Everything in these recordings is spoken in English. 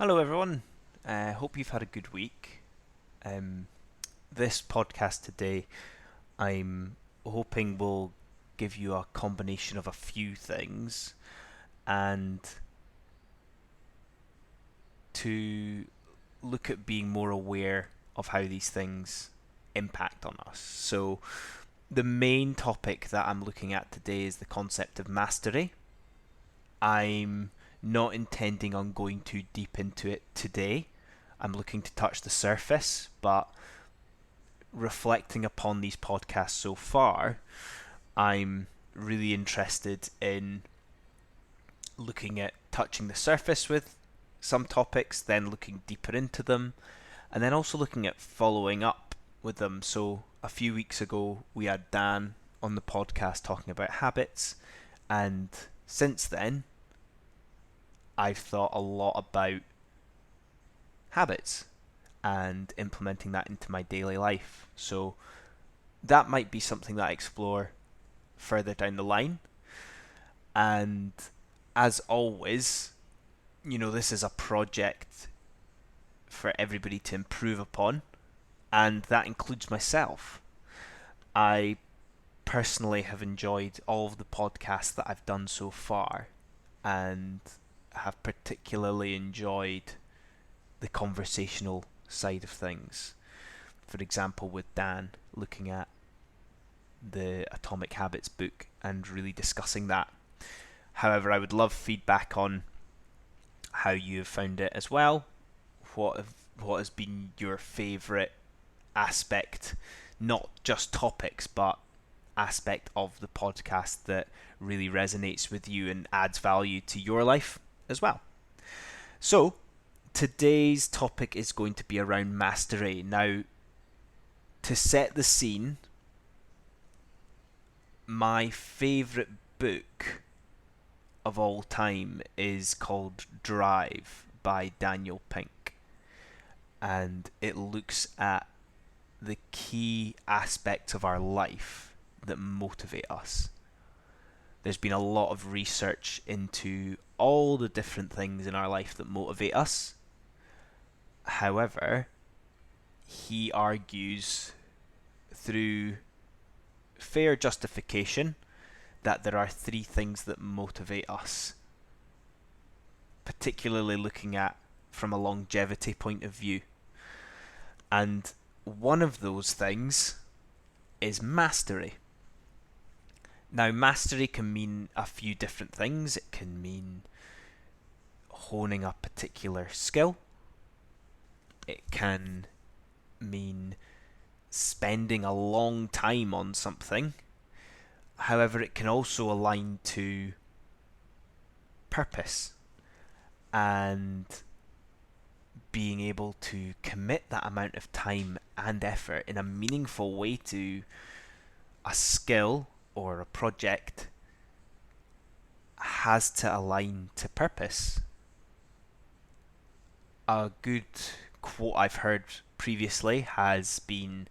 Hello, everyone. Hope you've had a good week. Um, this podcast today, I'm hoping will give you a combination of a few things and to look at being more aware of how these things impact on us. So, the main topic that I'm looking at today is the concept of mastery. I'm not intending on going too deep into it today. I'm looking to touch the surface, but reflecting upon these podcasts so far, I'm really interested in looking at touching the surface with some topics, then looking deeper into them, and then also looking at following up with them. So, a few weeks ago, we had Dan on the podcast talking about habits, and since then, I've thought a lot about habits and implementing that into my daily life. So, that might be something that I explore further down the line. And as always, this is a project for everybody to improve upon, and that includes myself. I personally have enjoyed all of the podcasts that I've done so far, and have particularly enjoyed the conversational side of things. For example, with Dan, looking at the Atomic Habits book and really discussing that. However, I would love feedback on how you have found it as well. What has been your favourite aspect, not just topics, but aspect of the podcast that really resonates with you and adds value to your life as well. So, today's topic is going to be around mastery. Now, to set the scene, my favourite book of all time is called Drive by Daniel Pink, and it looks at the key aspects of our life that motivate us. There's been a lot of research into all the different things in our life that motivate us. However, he argues through fair justification that there are three things that motivate us, particularly looking at from a longevity point of view. And one of those things is mastery. Now, mastery can mean a few different things. It can mean honing a particular skill. It can mean spending a long time on something. However, it can also align to purpose and being able to commit that amount of time and effort in a meaningful way to a skill or a project has to align to purpose. A good quote I've heard previously has been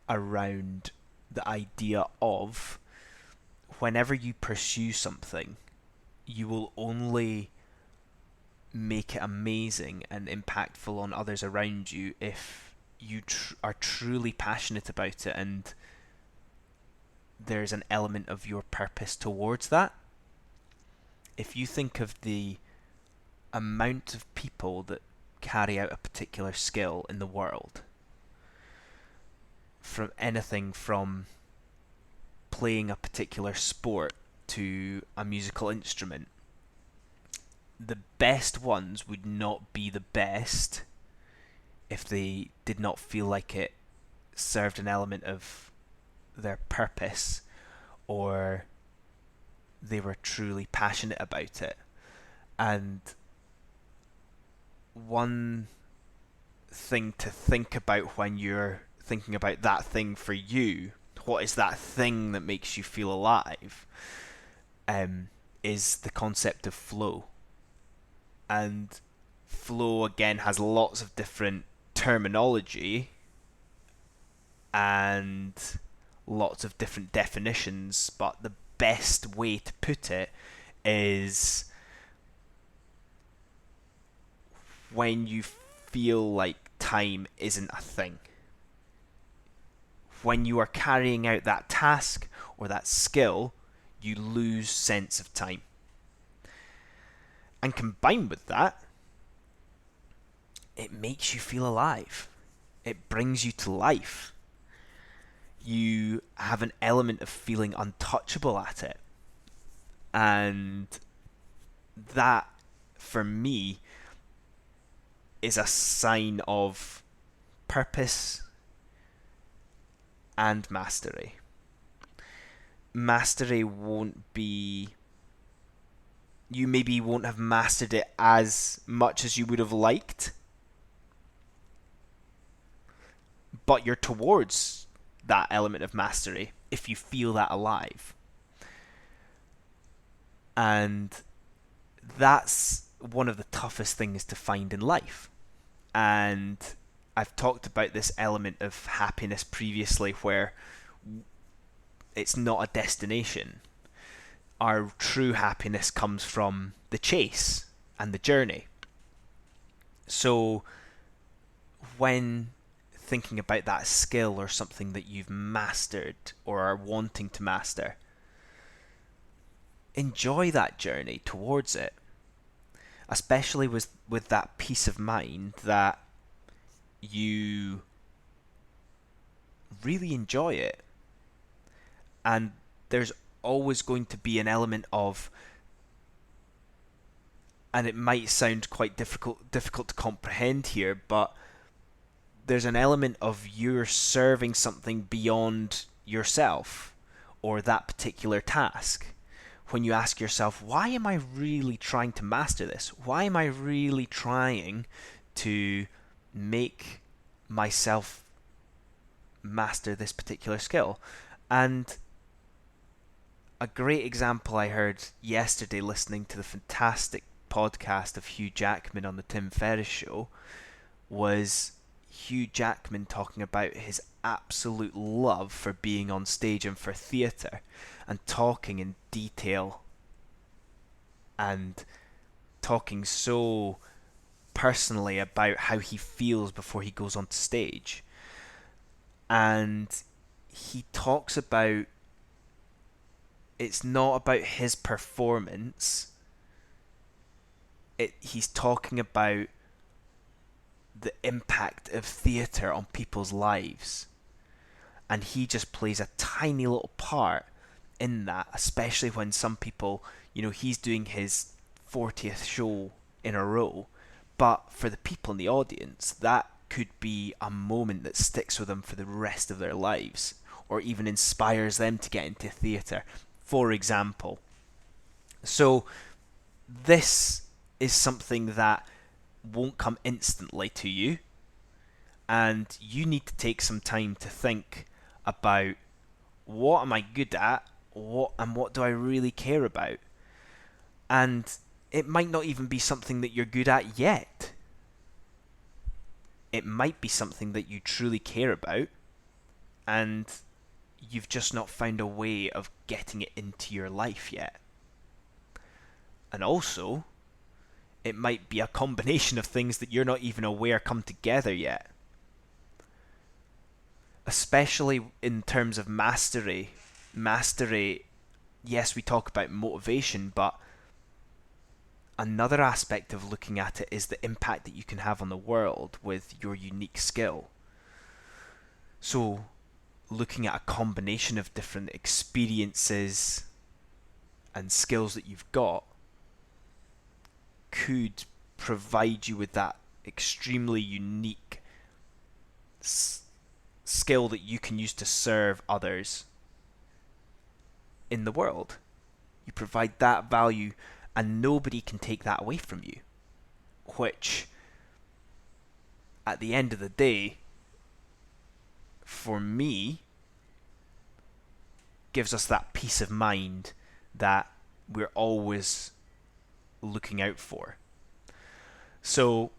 around the idea of whenever you pursue something, you will only make it amazing and impactful on others around you if you are truly passionate about it and there's an element of your purpose towards that. If you think of the amount of people that carry out a particular skill in the world, from anything from playing a particular sport to a musical instrument, the best ones would not be the best if they did not feel like it served an element of their purpose or they were truly passionate about it. And one thing to think about when you're thinking about that thing for you, what is that thing that makes you feel alive, is the concept of flow. And flow again has lots of different terminology and lots of different definitions, but the best way to put it is when you feel like time isn't a thing. When you are carrying out that task or that skill, you lose sense of time. And combined with that, it makes you feel alive. It brings you to life. You have an element of feeling untouchable at it. And that, for me, is a sign of purpose and mastery. Mastery won't be... You maybe won't have mastered it as much as you would have liked, but you're towards that element of mastery if you feel that alive. And that's one of the toughest things to find in life. And I've talked about this element of happiness previously, where it's not a destination. Our true happiness comes from the chase and the journey. So when thinking about that skill or something that you've mastered or are wanting to master, enjoy that journey towards it, especially with that peace of mind that you really enjoy it. And there's always going to be an element of, and it might sound quite difficult to comprehend here, but there's an element of you're serving something beyond yourself or that particular task. When you ask yourself, why am I really trying to master this? Why am I really trying to make myself master this particular skill? And a great example I heard yesterday listening to the fantastic podcast of Hugh Jackman on the Tim Ferriss Show was Hugh Jackman talking about his absolute love for being on stage and for theatre, and talking in detail and talking so personally about how he feels before he goes on stage. And he talks about, it's not about his performance. He's talking about the impact of theatre on people's lives. And he just plays a tiny little part in that, especially when some people, he's doing his 40th show in a row. But for the people in the audience, that could be a moment that sticks with them for the rest of their lives, or even inspires them to get into theatre, for example. So this is something that won't come instantly to you, and you need to take some time to think about, what am I good at, what do I really care about? And it might not even be something that you're good at yet. It might be something that you truly care about, and you've just not found a way of getting it into your life yet. And also, it might be a combination of things that you're not even aware come together yet. Especially in terms of mastery. Mastery, yes, we talk about motivation, but another aspect of looking at it is the impact that you can have on the world with your unique skill. So, looking at a combination of different experiences and skills that you've got could provide you with that extremely unique skill that you can use to serve others in the world. You provide that value, and nobody can take that away from you, which at the end of the day, for me, gives us that peace of mind that we're always looking out for. So,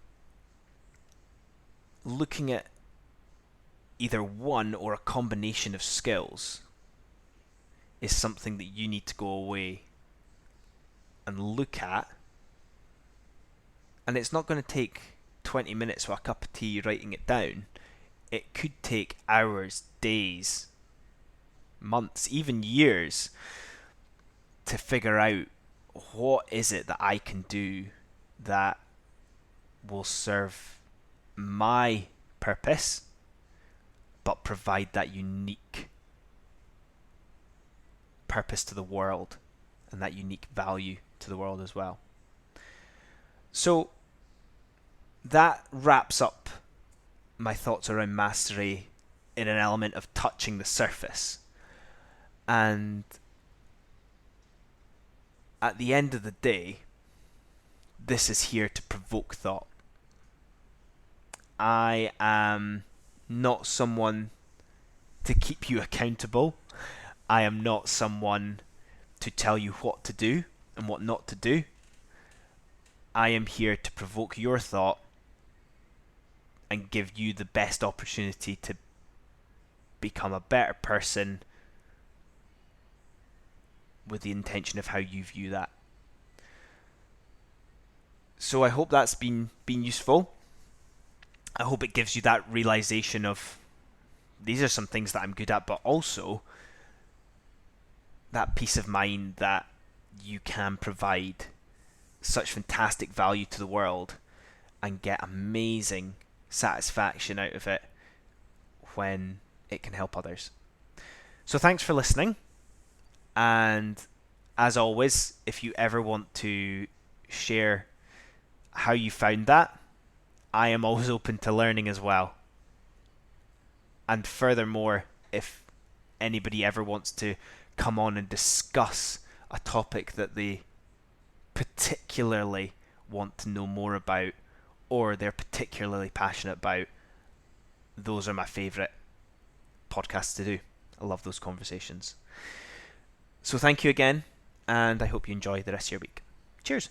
looking at either one or a combination of skills is something that you need to go away and look at. And it's not going to take 20 minutes with a cup of tea writing it down, it could take hours, days, months, even years to figure out what is it that I can do that will serve my purpose but provide that unique purpose to the world and that unique value to the world as well. So that wraps up my thoughts around mastery in an element of touching the surface. And at the end of the day, this is here to provoke thought. I am not someone to keep you accountable. I am not someone to tell you what to do and what not to do. I am here to provoke your thought and give you the best opportunity to become a better person with the intention of how you view that. So I hope that's been useful. I hope it gives you that realization of these are some things that I'm good at, but also that peace of mind that you can provide such fantastic value to the world and get amazing satisfaction out of it when it can help others. So thanks for listening. And as always, if you ever want to share how you found that, I am always open to learning as well. And furthermore, if anybody ever wants to come on and discuss a topic that they particularly want to know more about or they're particularly passionate about, those are my favourite podcasts to do. I love those conversations. So thank you again, and I hope you enjoy the rest of your week. Cheers.